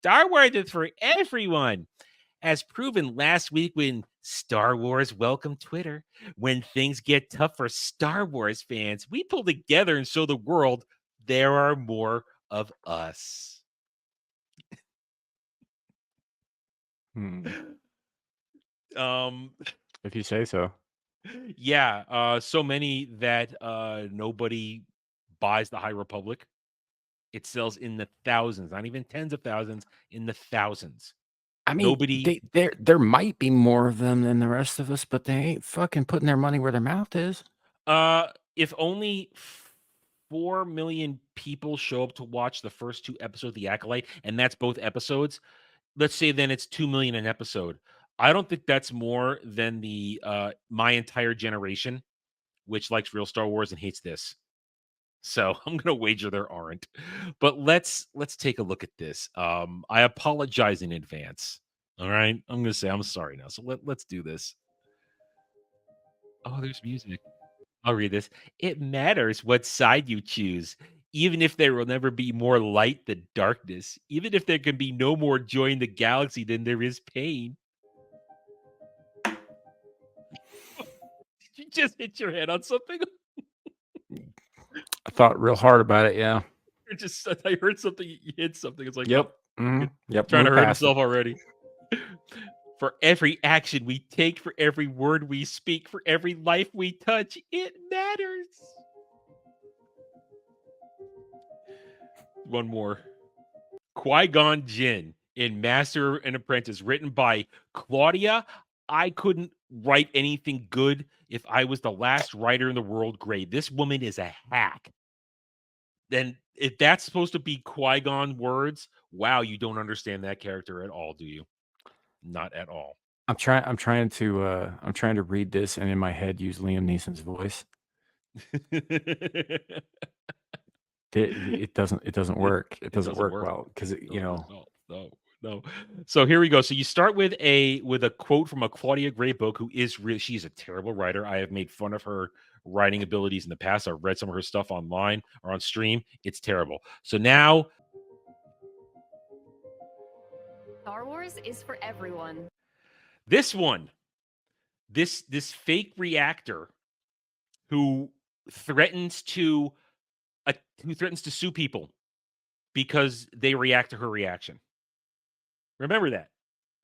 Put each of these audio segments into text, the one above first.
Star Wars is for everyone. As proven last week when Star Wars welcomed Twitter. When things get tough for Star Wars fans, we pull together and show the world there are more of us. Um, If you say so. yeah, so many that nobody buys the High Republic. It sells in the thousands, not even tens of thousands, in the thousands. I mean, Nobody there might be more of them than the rest of us, but they ain't fucking putting their money where their mouth is. if only 4 million people show up to watch the first 2 episodes of The Acolyte, and that's both episodes, let's say then it's 2 million an episode. I don't think that's more than the my entire generation, which likes real Star Wars and hates this. So I'm gonna wager there aren't. But let's take a look at this. I apologize in advance. All right. I'm gonna say I'm sorry now. So let's do this. Oh, there's music. I'll read this. It matters what side you choose, even if there will never be more light than darkness, even if there can be no more joy in the galaxy than there is pain. Did you just hit your head on something? I thought real hard about it. Yeah. Or just I heard something, you hit something. It's like, Yep. oh, Yep. trying to Move hurt past himself it. already. For every action we take, for every word we speak, for every life we touch, it matters. One more. Qui-Gon Jinn in Master and Apprentice, written by Claudia. I couldn't write anything good if I was the last writer in the world grade. This woman is a hack. Then if that's supposed to be Qui-Gon words, wow, you don't understand that character at all, do you? Not at all. I'm trying to read this and in my head use Liam Neeson's voice. It doesn't work. It doesn't work well because No. So here we go. So you start with a quote from a Claudia Gray book, who is really, she's a terrible writer. I have made fun of her writing abilities in the past. I've read some of her stuff online or on stream. It's terrible. So now Star Wars is for everyone. this one, this fake reactor who threatens to sue people because they react to her reaction. Remember that.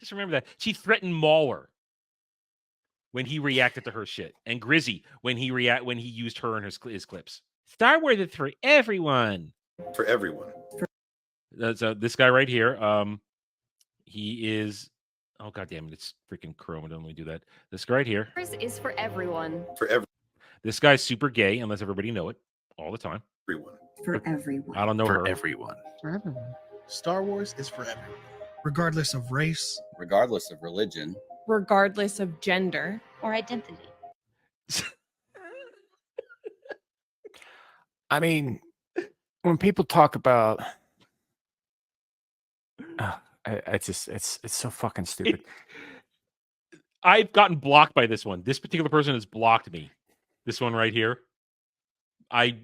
Just remember that. She threatened Mauler when he reacted to her shit, and Grizzy when he used her in his clips. Star Wars is for everyone. For everyone. So this guy right here, he is. Oh god damn it! It's freaking Chrome. I don't really do that. This guy right here Is for everyone. For everyone. This guy's super gay, unless everybody know it all the time. Everyone. For everyone. I don't know For her. everyone. For everyone. Star Wars is for everyone, regardless of race, regardless of religion, regardless of gender or identity. I mean, when people talk about, it's so fucking stupid. I've gotten blocked by this one. This particular person has blocked me. This one right here. I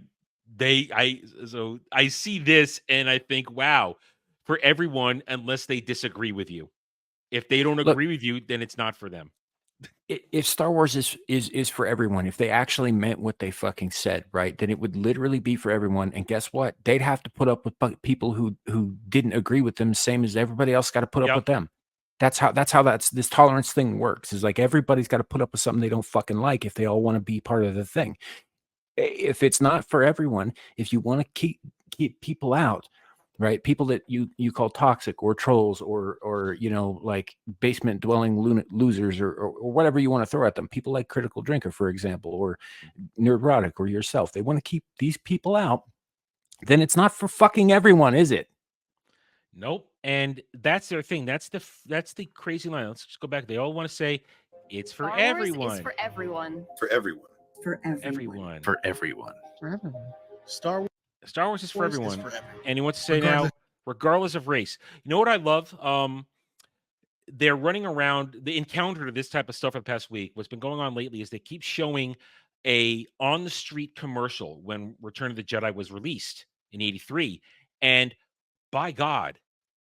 see this and I think, wow, for everyone, unless they disagree with you. If they don't agree with you, then it's not for them. If Star Wars is for everyone, if they actually meant what they fucking said, right, then it would literally be for everyone. And guess what? They'd have to put up with people who didn't agree with them, same as everybody else got to put up with them. That's how this tolerance thing works. Is like everybody's got to put up with something they don't fucking like if they all want to be part of the thing. If it's not for everyone, if you want to keep people out, right? People that you call toxic or trolls or like basement dwelling losers or whatever you want to throw at them. People like Critical Drinker, for example, or Neurotic or yourself. They want to keep these people out. Then it's not for fucking everyone, is it? Nope. And that's their thing. That's the crazy line. Let's just go back. They all want to say it's for everyone. Is for everyone. For everyone. For everyone. For everyone. For everyone. Star Wars is for everyone. Is for everyone. And he wants to say now, regardless of race. You know what I love? They're running around. The encounter to this type of stuff for the past week. What's been going on lately is they keep showing a on the street commercial when Return of the Jedi was released in '83, and by God,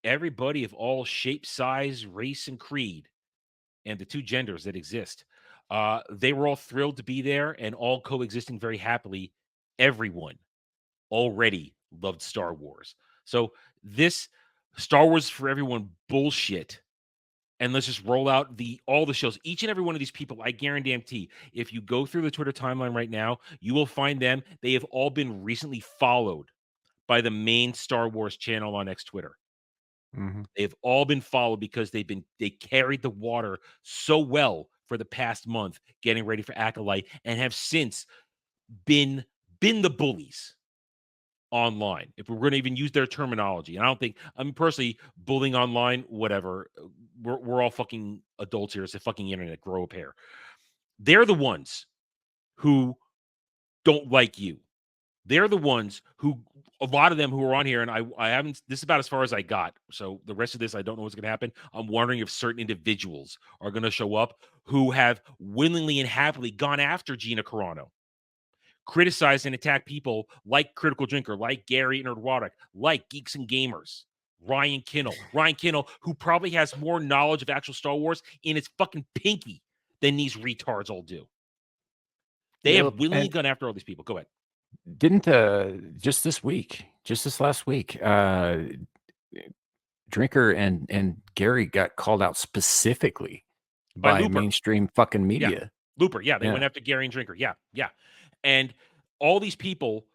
everybody of all shape, size, race, and creed, and the two genders that exist. They were all thrilled to be there and all coexisting very happily. Everyone already loved Star Wars. So this Star Wars for everyone bullshit. And let's just roll out all the shows. Each and every one of these people, I guarantee, if you go through the Twitter timeline right now, you will find them. They have all been recently followed by the main Star Wars channel on X Twitter. They've all been followed because they carried the water so well for the past month, getting ready for Acolyte, and have since been the bullies online, if we're going to even use their terminology. And I don't think, I mean, personally, bullying online, whatever. We're all fucking adults here. It's the fucking internet. Grow a pair. They're the ones who don't like you. They're the ones who, a lot of them who are on here, and I haven't, this is about as far as I got. So the rest of this, I don't know what's going to happen. I'm wondering if certain individuals are going to show up who have willingly and happily gone after Gina Carano, criticize and attack people like Critical Drinker, like Gary Nerdwatic, like Geeks and Gamers, Ryan Kinnell, who probably has more knowledge of actual Star Wars in its fucking pinky than these retards all do. They have willingly gone after all these people. Go ahead. Didn't just this last week, Drinker and Gary got called out specifically by Looper. mainstream fucking media. Yeah. Looper, yeah, they went after Gary and Drinker. Yeah. And all these people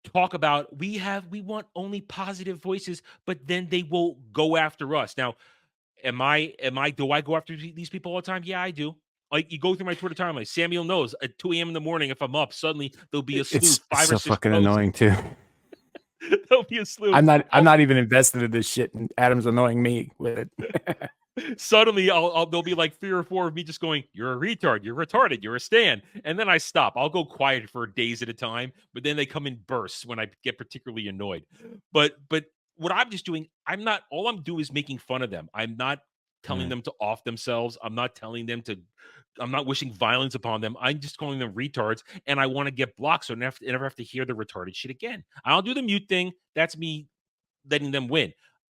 talk about we want only positive voices, but then they will go after us. Now, do I go after these people all the time? Yeah, I do. Like, you go through my Twitter timeline. Samuel knows at 2 a.m. in the morning, if I'm up, suddenly there'll be a slew, It's five so or six fucking posts. annoying too. There'll be a slew. I'm not even invested in this shit, and Adam's annoying me with it. Suddenly there'll be like 3 or 4 of me just going, "You're a retard, you're retarded, you're a stan," and then I stop. I'll go quiet for days at a time, but then they come in bursts when I get particularly annoyed. But what I'm just doing, all I'm doing is making fun of them. I'm not telling them to off themselves. I'm not wishing violence upon them. I'm just calling them retards, and I want to get blocked so I never have to hear the retarded shit again. I'll do the mute thing. That's me letting them win.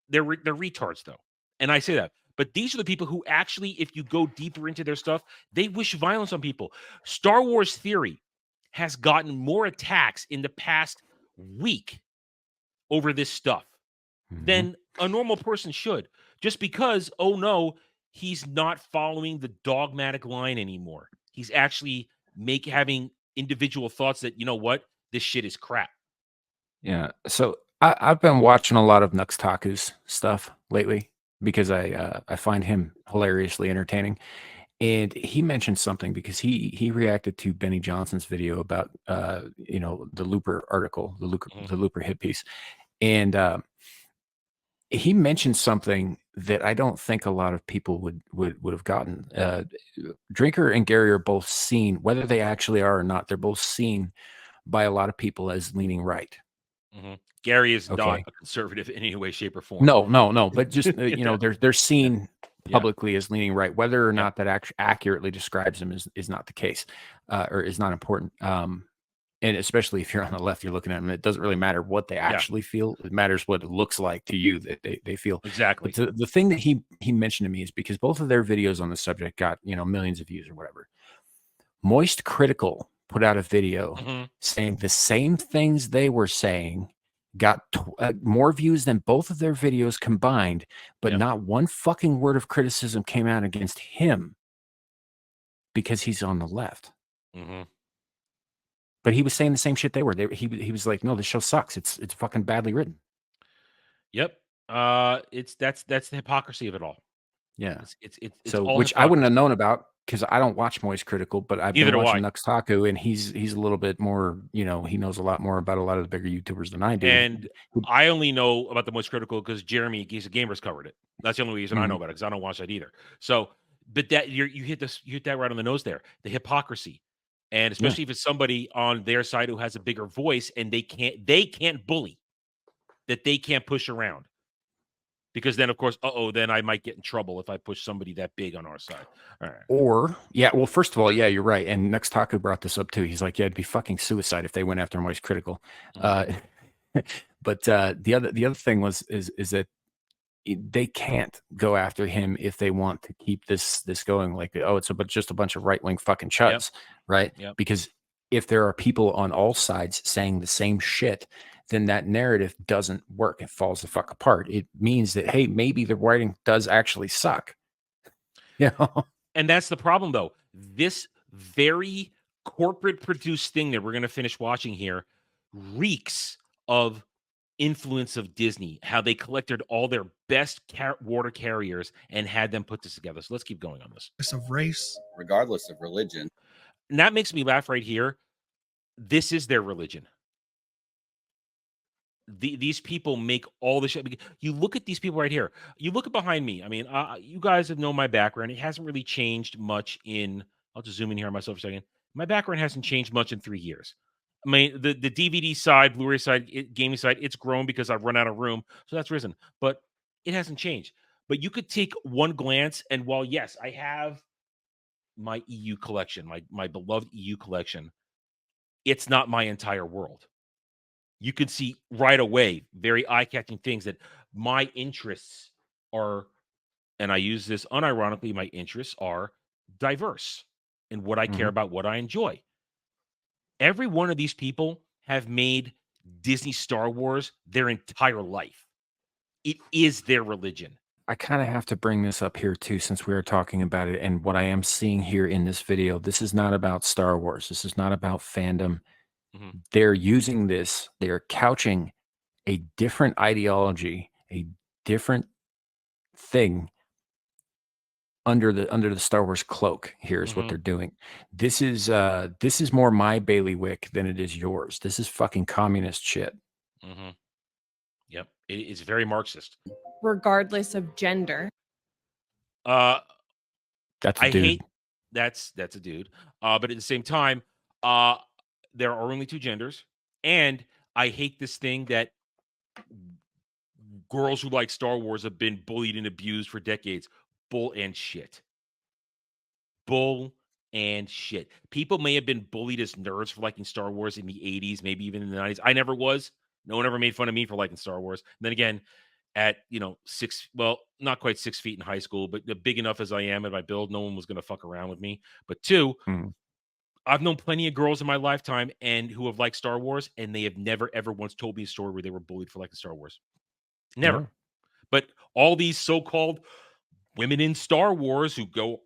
They're retards though, and I say that. But these are the people who actually, if you go deeper into their stuff, they wish violence on people. Star Wars Theory has gotten more attacks in the past week over this stuff than a normal person should. Just because, oh no, he's not following the dogmatic line anymore. He's actually having individual thoughts that, you know what, this shit is crap. Yeah. So I've been watching a lot of Nux Taku's stuff lately because I find him hilariously entertaining. And he mentioned something because he reacted to Benny Johnson's video about the Looper article, the Looper hit piece. And he mentioned something that I don't think a lot of people would have gotten. Drinker and Gary are both seen, whether they actually are or not, they're both seen by a lot of people as leaning right. Gary is not a conservative in any way, shape, or form. No. But just they're seen publicly as leaning right. Whether or not that accurately describes them is not the case, or is not important. And especially if you're on the left, you're looking at them. It doesn't really matter what they actually feel. It matters what it looks like to you that they feel. Exactly. But the thing that he mentioned to me is because both of their videos on the subject got millions of views or whatever. Moist Critical put out a video saying the same things they were saying, got more views than both of their videos combined, but not one fucking word of criticism came out against him because he's on the left. But he was saying the same shit they were. He was like, "No, this show sucks. It's fucking badly written." Yep. That's the hypocrisy of it all. Yeah. It's so all which hypocrisy. I wouldn't have known about because I don't watch Moist Critical, but I've been watching Nux Taku, and he's a little bit more, he knows a lot more about a lot of the bigger YouTubers than I do. And I only know about the Moist Critical because Jeremy Geeks of Gamers covered it. That's the only reason I know about it, because I don't watch that either. So, but that you hit that right on the nose there. The hypocrisy. And especially if it's somebody on their side who has a bigger voice and they can't bully, that they can't push around. Because then, of course, then I might get in trouble if I push somebody that big on our side. All right. Or, well, first of all, you're right. And Nux Taku brought this up too. He's like, it'd be fucking suicide if they went after Moist Critical. But the other thing is that they can't go after him if they want to keep this going. Like, oh, it's just a bunch of right wing fucking chuds, right? Yep. Because if there are people on all sides saying the same shit, then that narrative doesn't work. It falls the fuck apart. It means that, hey, maybe the writing does actually suck. Yeah. And that's the problem, though. This very corporate produced thing that we're going to finish watching here reeks of influence of Disney, how they collected all their best water carriers and had them put this together. So let's keep going on this. Of race, regardless of religion. And that makes me laugh right here. This is their religion. These people make all the shit. You look at these people right here. You look at behind me. I mean, you guys have known my background. It hasn't really changed much in. I'll just zoom in here on myself for a second. My background hasn't changed much in 3 years. I mean, the DVD side, Blu-ray side, gaming side, it's grown because I've run out of room, so that's risen. But it hasn't changed. But you could take one glance, and while yes, I have my EU collection, my beloved EU collection, it's not my entire world. You could see right away very eye-catching things that my interests are, and I use this unironically, my interests are diverse in what I care about, what I enjoy. Every one of these people have made Disney Star Wars their entire life. It is their religion. I kind of have to bring this up here too, since we are talking about it. And what I am seeing here in this video, this is not about Star Wars. This is not about fandom. They're using this, they're couching a different ideology, a different thing under the Star Wars cloak. Here's what they're doing. This is more my bailiwick than it is yours. This is fucking communist shit. Yep. It's very Marxist. Regardless of gender. That's a dude. hate that's a dude. But at the same time, there are only two genders, and I hate this thing that girls who like Star Wars have been bullied and abused for decades. Bull and shit. Bull and shit. People may have been bullied as nerds for liking Star Wars in the 80s, maybe even in the 90s. I never was. No one ever made fun of me for liking Star Wars. And then again, at, not quite 6 feet in high school, but big enough as I am at my build, no one was going to fuck around with me. But two, I've known plenty of girls in my lifetime and who have liked Star Wars, and they have never, ever once told me a story where they were bullied for liking Star Wars. Never. No. But all these so-called women in Star Wars who go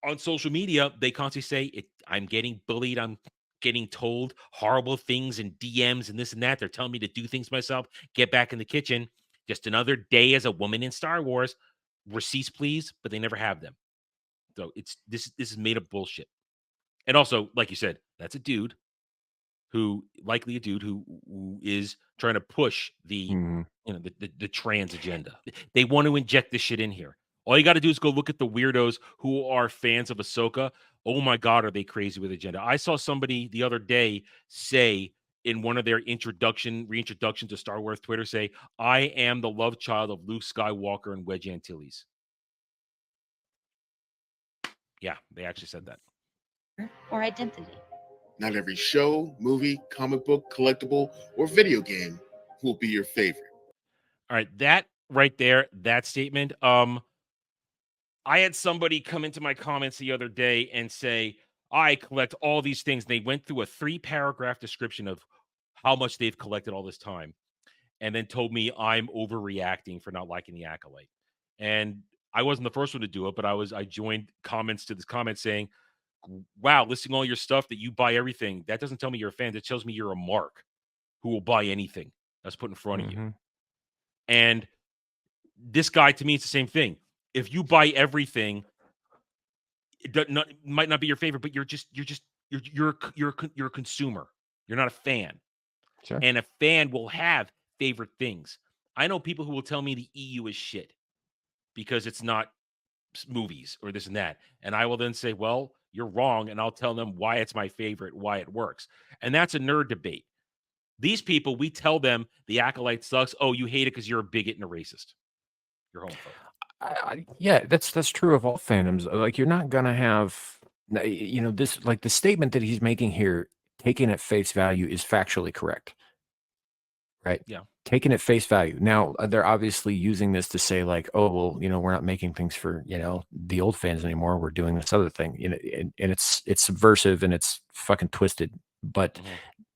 on social media, they constantly say, I'm getting bullied. I'm getting told horrible things and DMs and this and that. They're telling me to do things myself, get back in the kitchen. Just another day as a woman in Star Wars. Receipts, please, but they never have them. So this is made up bullshit. And also, like you said, that's a dude who is trying to push the trans agenda. They want to inject this shit in here. All you got to do is go look at the weirdos who are fans of Ahsoka. Oh my God, are they crazy with agenda? I saw somebody the other day say in one of their reintroduction to Star Wars Twitter, say, I am the love child of Luke Skywalker and Wedge Antilles. Yeah, they actually said that. Or identity. Not every show, movie, comic book, collectible, or video game will be your favorite. All right, that right there, that statement. I had somebody come into my comments the other day and say, I collect all these things. They went through a 3-paragraph description of how much they've collected all this time, and then told me I'm overreacting for not liking the Acolyte. And I wasn't the first one to do it, but I joined comments to this comment saying, wow, listing all your stuff that you buy everything. That doesn't tell me you're a fan. That tells me you're a mark who will buy anything that's put in front of you. And this guy, to me, it's the same thing. If you buy everything, it might not be your favorite, but you're a consumer. You're not a fan. Sure. And a fan will have favorite things. I know people who will tell me the EU is shit because it's not movies or this and that. And I will then say, well, you're wrong. And I'll tell them why it's my favorite, why it works. And that's a nerd debate. These people, we tell them the Acolyte sucks. Oh, you hate it because you're a bigot and a racist. You're homophobic. Yeah, that's true of all fandoms. Like, you're not gonna have, this, like, the statement that he's making here, taken at face value, is factually correct, right? Yeah. taking it face value. Now they're obviously using this to say like, oh well, we're not making things for the old fans anymore. We're doing this other thing, and it's subversive and it's fucking twisted. But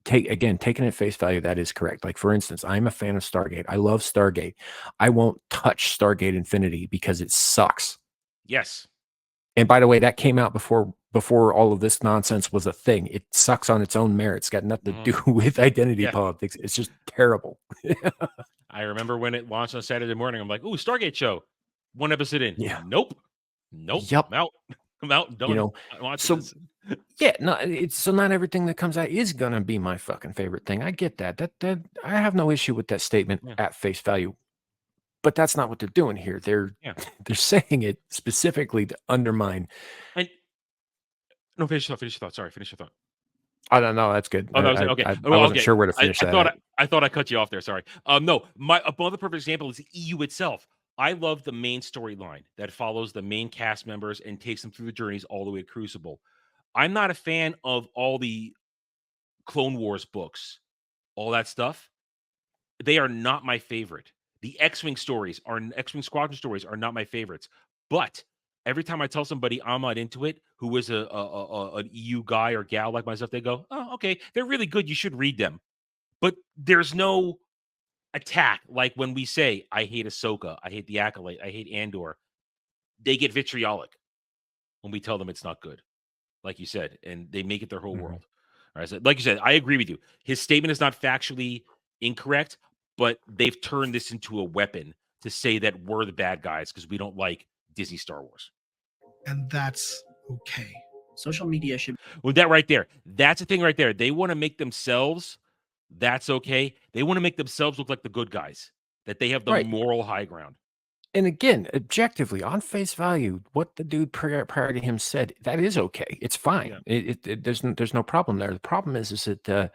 taking it face value, that is correct. Like for instance, I'm a fan of Stargate. I love Stargate. I won't touch Stargate Infinity because it sucks. Yes. And by the way, that came out before all of this nonsense was a thing. It sucks on its own merit. It's got nothing to do with identity politics. It's just terrible. I remember when it launched on Saturday morning. I'm like, "Ooh, Stargate show." One episode in. Yeah. Nope. Yep. I'm out. I'm out. Done. I watch this. Yeah, no, so not everything that comes out is gonna be my fucking favorite thing. I get that. That I have no issue with that statement at face value. But that's not what they're doing here. They're saying it specifically to undermine. And no, finish your thought. Sorry, finish your thought. I don't know. That's good. Oh, that was it. Okay. I wasn't sure where to finish that. I thought I cut you off there. Sorry. No, another perfect example is the EU itself. I love the main storyline that follows the main cast members and takes them through the journeys all the way to Crucible. I'm not a fan of all the Clone Wars books, all that stuff. They are not my favorite. The X-Wing Squadron stories are not my favorites. But every time I tell somebody I'm not into it, who is an EU guy or gal like myself, they go, "Oh, okay, they're really good. You should read them." But there's no attack like when we say, "I hate Ahsoka, I hate the Acolyte, I hate Andor." They get vitriolic when we tell them it's not good, like you said, and they make it their whole world. All right, so like you said, I agree with you. His statement is not factually incorrect, but they've turned this into a weapon to say that we're the bad guys because we don't like Disney Star Wars. And that's okay. Social media should... Well, that right there. That's the thing right there. They want to make themselves, that's okay. They want to make themselves look like the good guys, that they have the moral high ground. And again, objectively, on face value, what the dude prior to him said, that is okay. It's fine. Yeah. There's no problem there. The problem is that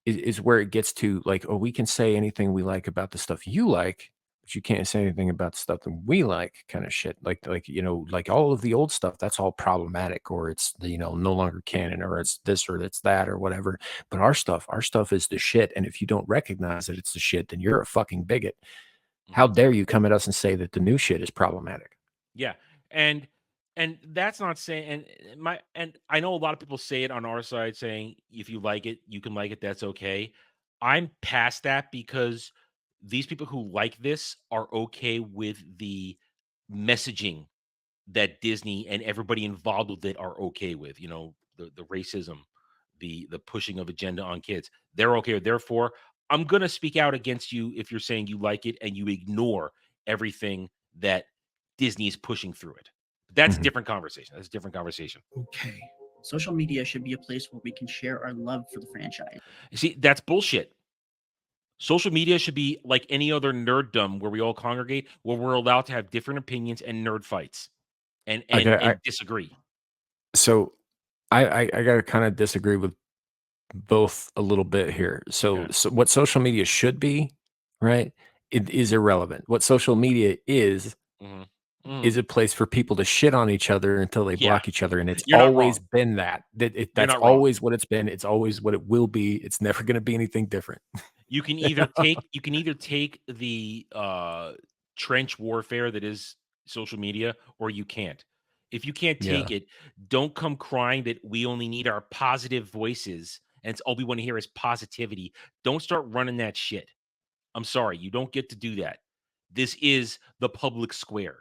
is where it gets to like, oh, we can say anything we like about the stuff you like, but you can't say anything about the stuff that we like, kind of shit. Like all of the old stuff, that's all problematic, or it's no longer canon, or it's this or it's that or whatever. But our stuff is the shit. And if you don't recognize that it's the shit, then you're a fucking bigot. How dare you come at us and say that the new shit is problematic? Yeah. And that's not saying, and I know a lot of people say it on our side saying, if you like it, you can like it. That's okay. I'm past that because these people who like this are okay with the messaging that Disney and everybody involved with it are okay with, the racism, the pushing of agenda on kids. They're okay. Therefore, I'm going to speak out against you if you're saying you like it and you ignore everything that Disney is pushing through it. That's a different conversation. That's a different conversation. Okay. Social media should be a place where we can share our love for the franchise. You see, that's bullshit. Social media should be like any other nerddom where we all congregate, where we're allowed to have different opinions and nerd fights and disagree. So I got to kind of disagree with both a little bit here. So what social media should be, right, it is irrelevant. What social media is a place for people to shit on each other until they block each other, and it's always been that. That's always what it's been. It's always what it will be. It's never going to be anything different. You can either take the trench warfare that is social media, or you can't. If you can't take it, don't come crying that we only need our positive voices and it's all we want to hear is positivity. Don't start running that shit. I'm sorry, you don't get to do that. This is the public square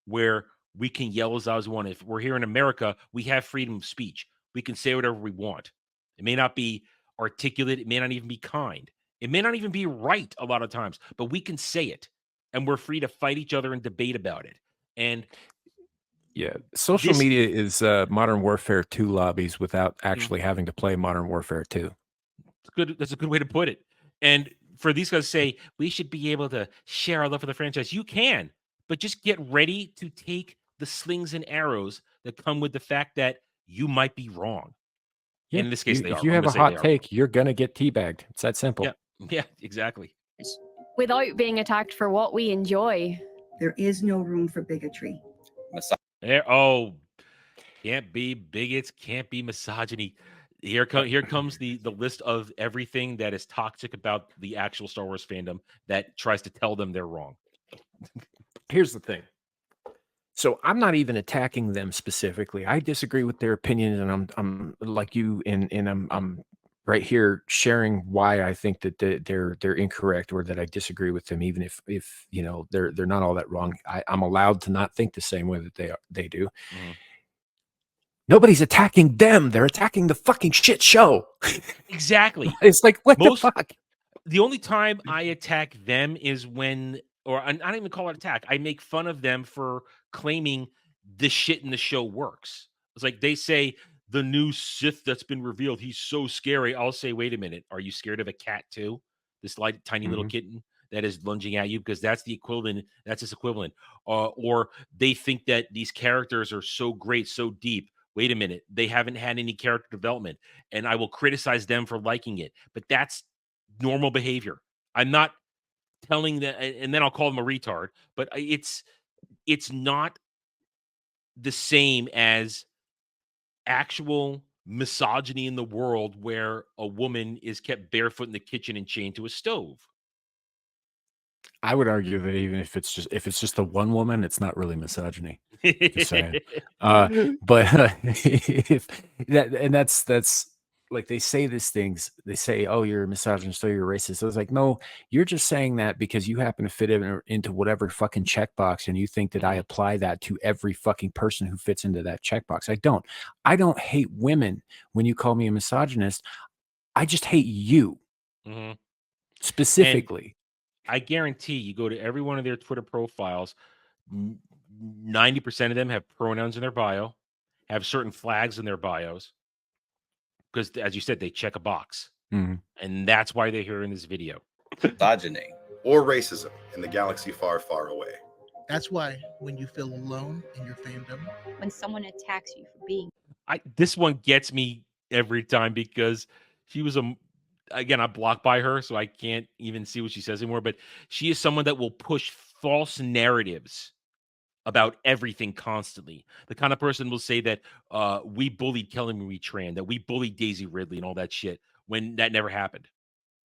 where we can yell as loud as we want. If we're here in America, we have freedom of speech. We can say whatever we want. It may not be articulate. It may not even be kind. It may not even be right a lot of times, but we can say it, and we're free to fight each other and debate about it. And social media is Modern Warfare 2 lobbies without actually having to play Modern Warfare 2. Good. That's a good way to put it. And for these guys to say we should be able to share our love for the franchise, you can, but just get ready to take the slings and arrows that come with the fact that you might be wrong. Yeah. And in this case, if you have a hot take, you're gonna get teabagged. It's that simple. Yeah, exactly. Without being attacked for what we enjoy. There is no room for bigotry. Can't be bigots, can't be misogyny. Here comes the list of everything that is toxic about the actual Star Wars fandom that tries to tell them they're wrong. Here's the thing. So I'm not even attacking them specifically. I disagree with their opinions, and I'm like you, and I'm right here sharing why I think that they're incorrect, or that I disagree with them, even if you know they're not all that wrong. I'm allowed to not think the same way that they do. Mhm. Nobody's attacking them. They're attacking the fucking shit show. Exactly. It's like, what Most- the fuck? The only time I attack them is when, or I don't even call it attack. I make fun of them for claiming the shit in the show works. It's like they say the new Sith that's been revealed, he's so scary. I'll say, wait a minute, are you scared of a cat too? This light, tiny little kitten that is lunging at you, because that's the equivalent. That's its equivalent. Or they think that these characters are so great, so deep. Wait a minute, they haven't had any character development, and I will criticize them for liking it. But that's normal behavior. I'm not telling that, and then I'll call them a retard. But it's not the same as actual misogyny in the world where a woman is kept barefoot in the kitchen and chained to a stove. I would argue that even if it's just the one woman, it's not really misogyny. Just saying. But if that, and that's like, they say these things. They say, "Oh, you're a misogynist, or you're a racist." So it's like, no, you're just saying that because you happen to fit into whatever fucking checkbox, and you think that I apply that to every fucking person who fits into that checkbox. I don't. I don't hate women when you call me a misogynist. I just hate you Mhm. specifically. I guarantee you go to every one of their Twitter profiles, 90% of them have pronouns in their bio, have certain flags in their bios, because as you said, they check a box. Mhm. And that's why they're here in this video. Misogyny or racism in the galaxy far, far away. That's why when you feel alone in your fandom, When someone attacks you for being This one gets me every time, because she was again, I'm blocked by her, so I can't even see what she says anymore. But she is someone that will push false narratives about everything constantly. The kind of person will say that we bullied Kelly Marie Tran, that we bullied Daisy Ridley, and all that shit, when that never happened.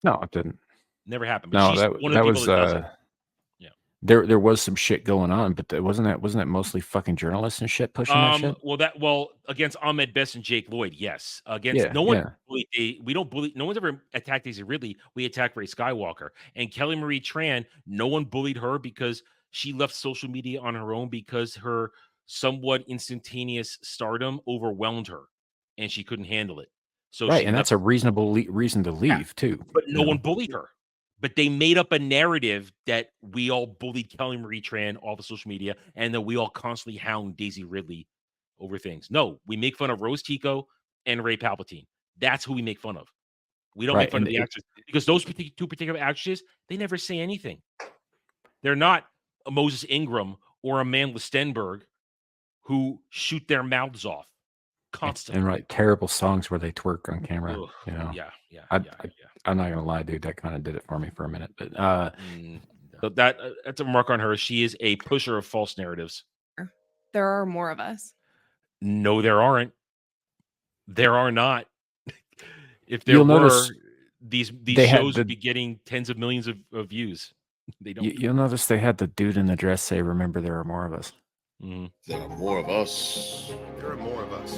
No, it didn't. Never happened. But No, she's one of that the people was that does it. there was some shit going on, but wasn't that mostly fucking journalists and shit pushing that shit? Well, against Ahmed Best and Jake Lloyd, yes. Against Yeah, no one, yeah. we don't bully. No one's ever attacked Daisy Ridley. We attack Ray Skywalker and Kelly Marie Tran. No one bullied her because she left social media on her own, because her somewhat instantaneous stardom overwhelmed her, and she couldn't handle it. So Right, she and left. that's a reasonable reason to leave too. But no one bullied her. But they made up a narrative that we all bullied Kelly Marie Tran off of social media, and that we all constantly hound Daisy Ridley over things. No, we make fun of Rose Tico and Ray Palpatine. That's who we make fun of. We don't Right, make fun of and the actors, because those two particular actresses, they never say anything. They're not a Moses Ingram or Amanda Stenberg who shoot their mouths off constantly. and write terrible songs where they twerk on camera. Ugh, You know, yeah. I'm not gonna lie, dude. That kind of did it for me for a minute. But So that's a mark on her. She is a pusher of false narratives. There are more of us. No, there aren't. There are not. If there You'll were, notice these they had shows would be getting tens of millions of views. They don't. you'll notice they had the dude in the dress say, "Remember, there are more of us." There are more of us. There are more of us.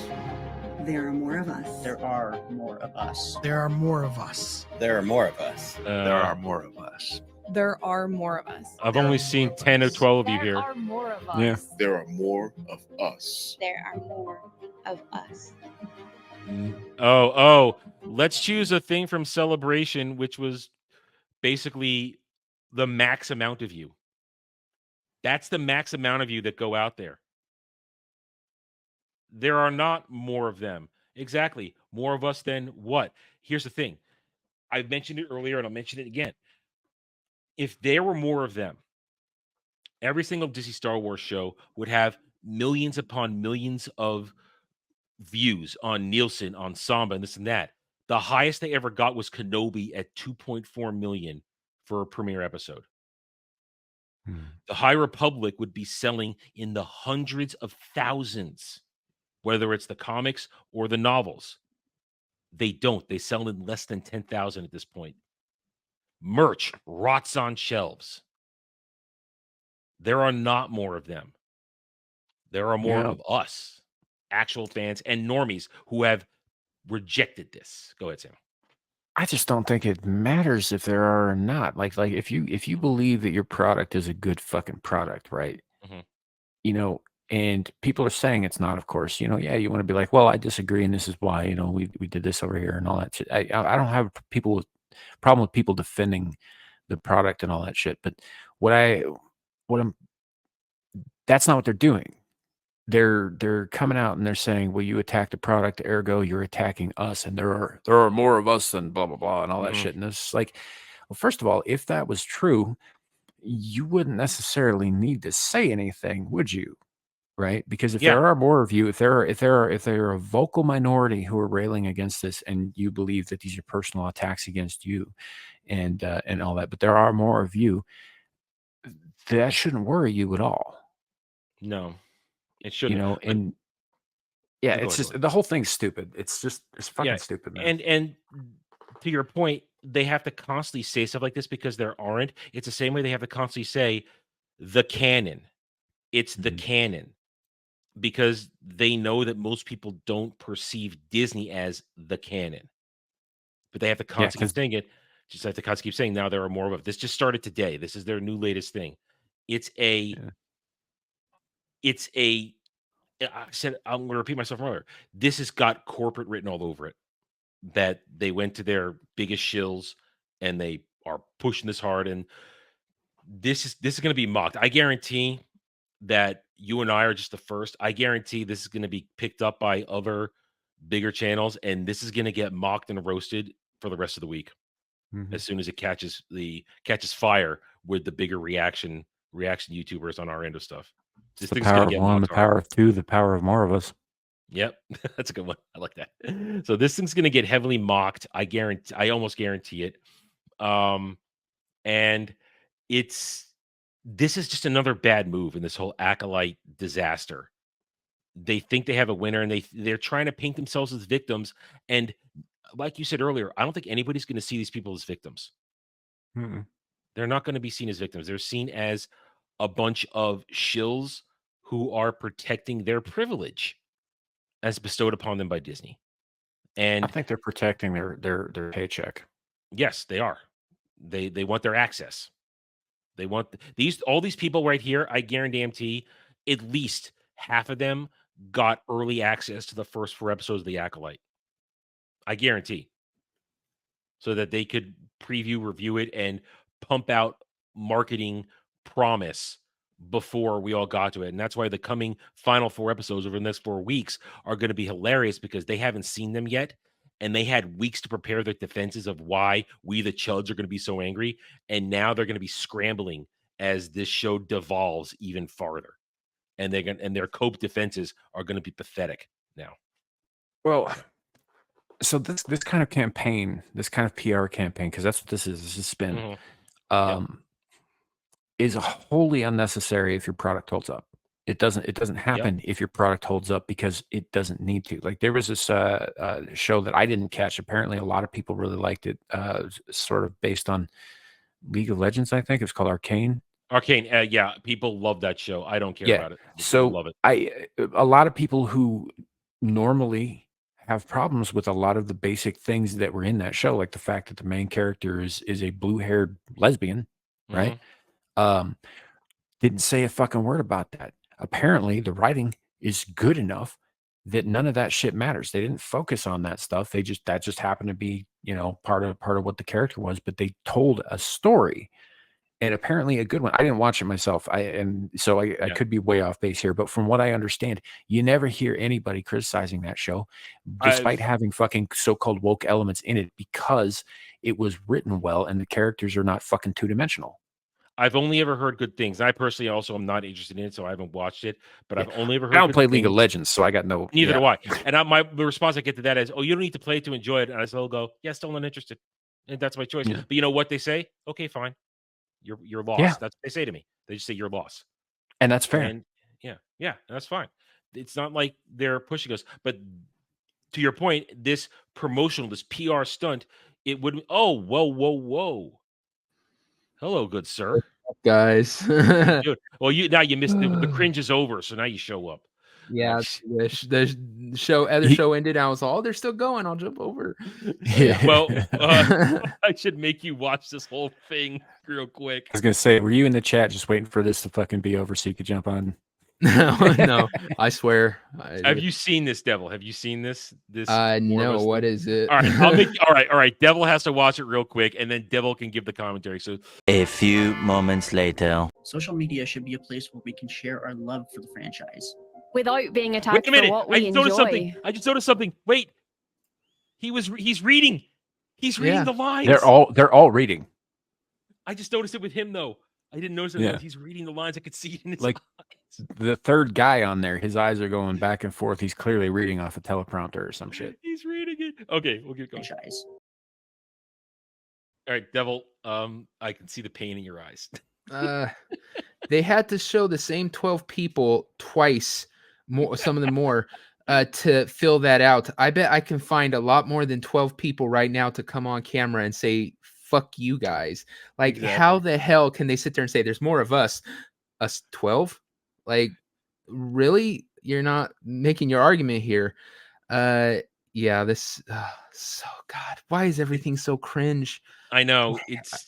There are more of us. There are more of us. there are more of us. There are more of us. There are more of us. There are more of us. I've only seen 10 or 12 of you here. There are more of us. Yeah. There are more of us. there are more of us. Oh, let's choose a thing from Celebration, which was basically the max amount of you. That's the max amount of you that go out there. There are not more of them. Exactly. More of us than what? Here's the thing. I mentioned it earlier, and I'll mention it again. If there were more of them, every single Disney Star Wars show would have millions upon millions of views on Nielsen, on Samba, and this and that. The highest they ever got was Kenobi at 2.4 million for a premiere episode. The High Republic would be selling in the hundreds of thousands, whether it's the comics or the novels. They don't. They sell in less than 10,000 at this point. Merch rots on shelves. There are not more of them. There are more Yeah. of us, actual fans and normies who have rejected this. Go ahead, Sam. I just don't think it matters if there are or not. Like if you believe that your product is a good fucking product, right? Mhm. You know, and people are saying it's not, of course. You know, yeah, you want to be like, well, I disagree, and this is why. You know, we did this over here and all that shit. I don't have problem with people defending the product and all that shit. But what I what I'm that's not what they're doing. They're coming out and they're saying, well, you attacked the product, ergo you're attacking us, and there are more of us than blah blah blah and all that Mhm. shit. And it's like, well, first of all, if that was true, you wouldn't necessarily need to say anything, would you? Right? Because if Yeah. there are more of you, if there are a vocal minority who are railing against this, and you believe that these are personal attacks against you, and all that, but there are more of you, that shouldn't worry you at all. No, it You shouldn't. know, But and yeah, go it's ahead, go just ahead. the whole thing's stupid. It's fucking Yeah, stupid, man. and to your point, they have to constantly say stuff like this because there aren't. It's the same way they have to constantly say the canon. It's the Mhm. canon because they know that most people don't perceive Disney as the canon, but they have to Yeah, constantly keep because saying it. Just have to constantly keep saying now there are more of this. Just started today. This is their new latest thing. It's a yeah. it's a I said I'm gonna repeat myself from earlier. This has got corporate written all over it. That they went to their biggest shills and they are pushing this hard, and this is gonna be mocked. I guarantee that you and I are just the first. I guarantee this is gonna be picked up by other bigger channels, and this is gonna get mocked and roasted for the rest of the week Mhm. as soon as it catches fire with the bigger reaction YouTubers on our end of stuff. It's This the thing's gonna power of get one, the mocked hard. power of two, the power of more of us. Yep, that's a good one. I like that. So this thing's gonna get heavily mocked. I almost guarantee it. Um, and it's this is just another bad move in this whole acolyte disaster. They think they have a winner, and they're trying to paint themselves as victims. And like you said earlier, I don't think anybody's going to see these people as victims. Mm-mm. They're not going to be seen as victims. They're seen as a bunch of shills who are protecting their privilege as bestowed upon them by Disney. I And think they're protecting their paycheck. yes, they are. They want their access. They want all these people right here. I guarantee at least half of them got early access to the first 4 episodes of The Acolyte. I guarantee, so that they could preview, review it, and pump out marketing promise before we all got to it. And that's why the coming final 4 episodes over the next 4 weeks are going to be hilarious because they haven't seen them yet. And they had weeks to prepare their defenses of why we, the chuds, are going to be so angry. And now they're going to be scrambling as this show devolves even farther. And their cope defenses are going to be pathetic now. Well, so this kind of campaign, this kind of PR campaign, because that's what this is. This is spin. Mhm. Yep. Is wholly unnecessary if your product holds up. It doesn't Yep. happen if your product holds up because it doesn't need to. Like there was this show that I didn't catch. Apparently, a lot of people really liked it. Sort of based on League of Legends, I think it's called Arcane. Arcane. Yeah, people love that show. I don't care Yeah. about it, but people So love it. a lot of people who normally have problems with a lot of the basic things that were in that show, like the fact that the main character is a blue-haired lesbian, right? Mhm. Um, didn't say a fucking word about that. Apparently, the writing is good enough that none of that shit matters. They didn't focus on that stuff. That just happened to be, you know, part of what the character was, but they told a story, and apparently a good one. I didn't watch it myself. I Yeah. could be way off base here, but from what I understand, you never hear anybody criticizing that show, despite I've having fucking so-called woke elements in it, because it was written well and the characters are not fucking two-dimensional. I've only ever heard good things. I personally also am not interested in it, so I haven't watched it, but Yeah. I've only ever I heard don't good play League of things. Legends, so I got no. Neither Yeah. do I. And the response I get to that is, "Oh, you don't need to play it to enjoy it." And I still go, "Yeah, still not interested." And that's my choice. Yeah. But you know what they say? "Okay, fine. You're Yeah. lost." That's what they say to me. They just say you're lost. And that's fair. And yeah, that's fine. It's not like they're pushing us, but to your point, this promotional, this PR stunt, it would. Oh, whoa. Hello, good sir. Guys. Dude. Well, you missed the cringe is over, so now you show up. Yeah, the other show ended. I was they're still going. I'll jump over. Yeah. Well, I should make you watch this whole thing real quick. I was gonna say, were you in the chat just waiting for this to fucking be over so you could jump on? No, I swear. Have you seen this, Devil? Have you seen this? No. What is it? All right, I'll make. All right. Devil has to watch it real quick, and then Devil can give the commentary. So a few moments later, Social media should be a place where we can share our love for the franchise without being wait attacked a minute. for what I we just noticed enjoy. something. I just noticed something. Wait, he's reading. He's reading the lines. They're all reading. I just noticed it with him though. I didn't notice it. Yeah. He's reading the lines. I could see it in his Like eyes. the third guy on there, his eyes are going back and forth. He's clearly reading off a teleprompter or some shit. He's reading it. Okay, we'll get going. franchise. All right, Devil. I can see the pain in your eyes. They had to show the same 12 people twice, more, some of them more, to fill that out. I bet I can find a lot more than 12 people right now to come on camera and say, fuck you guys. Like, how the hell can they sit there and say there's more of us 12? Like, really? You're not making your argument here. Yeah, this so God, why is everything so cringe? I know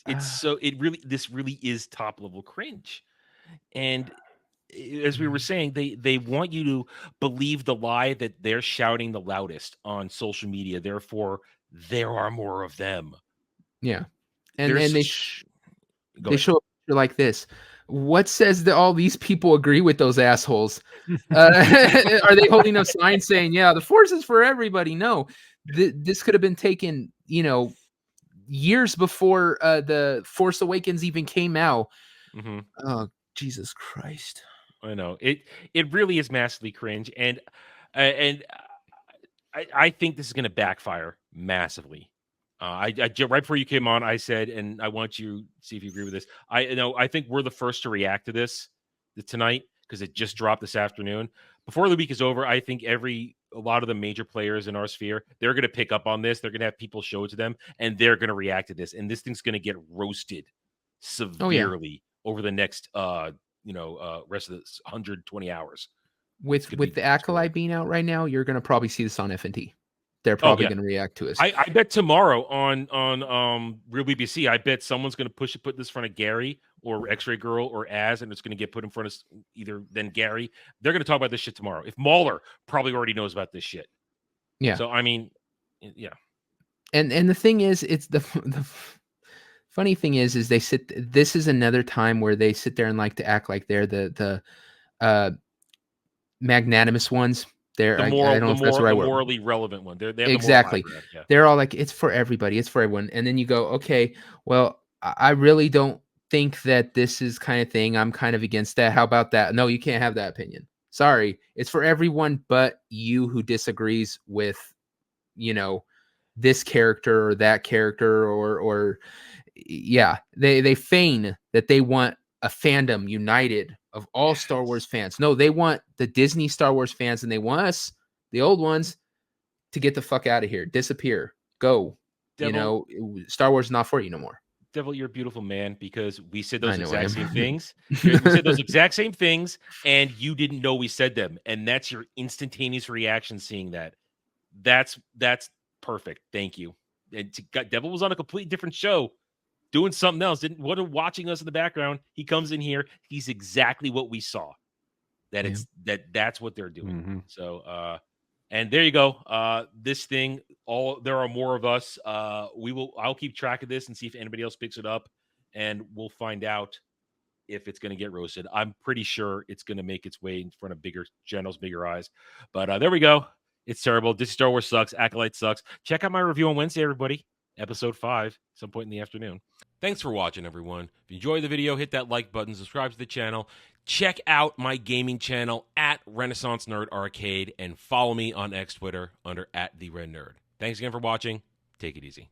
this really is top level cringe. And as we were saying, they want you to believe the lie that they're shouting the loudest on social media. Therefore, there are more of them. Yeah. And There's they show up like this. What says that all these people agree with those assholes? Are they holding up signs saying, yeah, the Force is for everybody? No, this could have been taken, years before the Force Awakens even came out. Mm-hmm. Oh, Jesus Christ. I know. It really is massively cringe. And I think this is going to backfire massively. Right before you came on, I said, and I want you to see if you agree with this. I think we're the first to react to this tonight because it just dropped this afternoon. Before the week is over, I think a lot of the major players in our sphere, they're going to pick up on this. They're going to have people show it to them, and they're going to react to this. And this thing's going to get roasted severely over the next, rest of this 120 hours. With the Acolyte being out right now, you're going to probably see this on FNT. They're probably going to react to us. I bet tomorrow on Real BBC, I bet someone's going to put this in front of Gary or X-Ray Girl or Az, and it's going to get put in front of either then Gary. They're going to talk about this shit tomorrow. If Mahler probably already knows about this shit. Yeah. So I mean, yeah. And the thing is, it's the funny thing is they sit. This is another time where they sit there and like to act like they're the magnanimous ones. They're I don't know if that's the right word. Morally relevant one. They exactly. They're all like, it's for everybody. It's for everyone. And then you go, okay, well, I really don't think that this is kind of thing. I'm kind of against that. How about that? No, you can't have that opinion. Sorry. It's for everyone but you who disagrees with, this character or that character or yeah, they feign that they want a fandom united of all Star Wars fans. No, they want the Disney Star Wars fans, and they want us, the old ones, to get the fuck out of here, disappear, go. Devil, Star Wars is not for you no more. Devil, you're a beautiful man because we said those exact same things. We said those exact same things, and you didn't know we said them, and that's your instantaneous reaction seeing that. That's perfect. Thank you. And Devil was on a completely different show, doing something else. Wasn't watching us in the background. He comes in here. He's exactly what we saw. That's what they're doing. Mm-hmm. So, and there you go. This thing, there are more of us. I'll keep track of this and see if anybody else picks it up, and we'll find out if it's going to get roasted. I'm pretty sure it's going to make its way in front of bigger channels, bigger eyes. But there we go. It's terrible. This Star Wars sucks. Acolyte sucks. Check out my review on Wednesday, everybody. Episode 5, some point in the afternoon. Thanks for watching, everyone. If you enjoyed the video, hit that like button, subscribe to the channel. Check out my gaming channel at Renaissance Nerd Arcade, and follow me on X Twitter under @TheRedNerd. Thanks again for watching. Take it easy.